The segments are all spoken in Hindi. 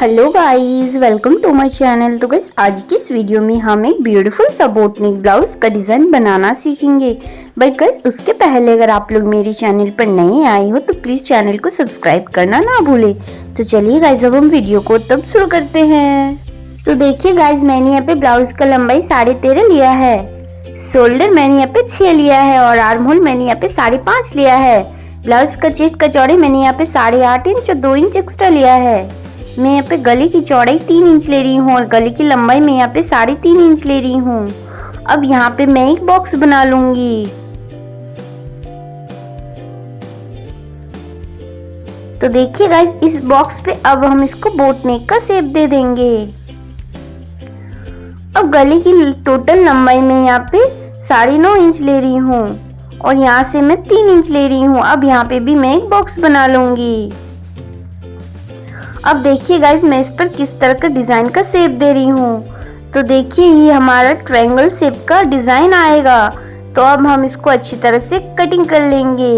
Hello guys, welcome to my channel. तो गाइस आज की इस वीडियो में हम एक ब्यूटीफुल सा बोट नेक ब्लाउज का डिज़ाइन बनाना सीखेंगे। बट गाइस उसके पहले अगर आप लोग मेरे चैनल पर नए आए हो तो प्लीज़ चैनल को सब्सक्राइब करना ना भूले। तो चलिए गाइस अब हम वीडियो को तब शुरू करते हैं। तो देखिए गाइस मैंने यहाँ पे ब्लाउज का लंबाई 13.5 लिया है, शोल्डर मैंने यहाँ पे 6 लिया है और आर्म होल मैंने यहाँ पे 5.5 लिया है। ब्लाउज का चेस्ट का चौड़ाई मैंने यहाँ पे 8.5 इंच और 2 इंच एक्स्ट्रा लिया है। मैं यहाँ पे गले की चौड़ाई 3 इंच ले रही हूँ और गले की लंबाई मैं यहाँ पे 3.5 इंच ले रही हूँ। अब यहाँ पे मैं एक बॉक्स बना लूंगी। तो देखिए गाइस इस बॉक्स पे अब हम इसको बोट नेक का शेप दे देंगे। अब गले की टोटल लंबाई मैं यहाँ पे 9.5 इंच ले रही हूँ और यहाँ से मैं 3 इंच ले रही हूँ। अब यहाँ पे भी मैं एक बॉक्स बना लूंगी। अब देखिए गाइस मैं इस पर किस तरह का डिज़ाइन का शेप दे रही हूँ। तो देखिए ये हमारा ट्रायंगल शेप का डिज़ाइन आएगा। तो अब हम इसको अच्छी तरह से कटिंग कर लेंगे।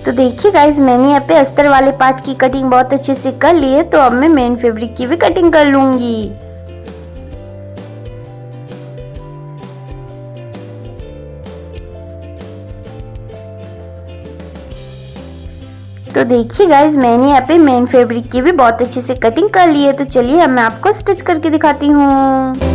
तो देखिए गाइस मैंने यहाँ पे अस्तर वाले पार्ट की कटिंग बहुत अच्छे से कर ली है। तो अब मैं मेन फैब्रिक की भी कटिंग कर लूंगी। तो देखिए गाइज मैंने यहाँ पे मेन फैब्रिक की भी बहुत अच्छे से कटिंग कर ली है। तो चलिए अब मैं आपको स्टिच करके दिखाती हूँ।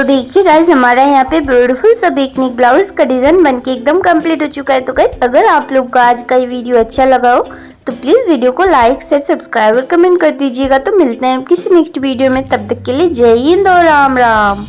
तो देखिए गाइस, हमारा यहाँ पे ब्यूटीफुल सा नेक ब्लाउज का डिजाइन बनके एकदम कंप्लीट हो चुका है। तो गाइस, अगर आप लोग को आज का ये वीडियो अच्छा लगा हो तो प्लीज वीडियो को लाइक शेयर सब्सक्राइब और कमेंट कर दीजिएगा। तो मिलते हैं किसी नेक्स्ट वीडियो में, तब तक के लिए जय हिंद और राम राम।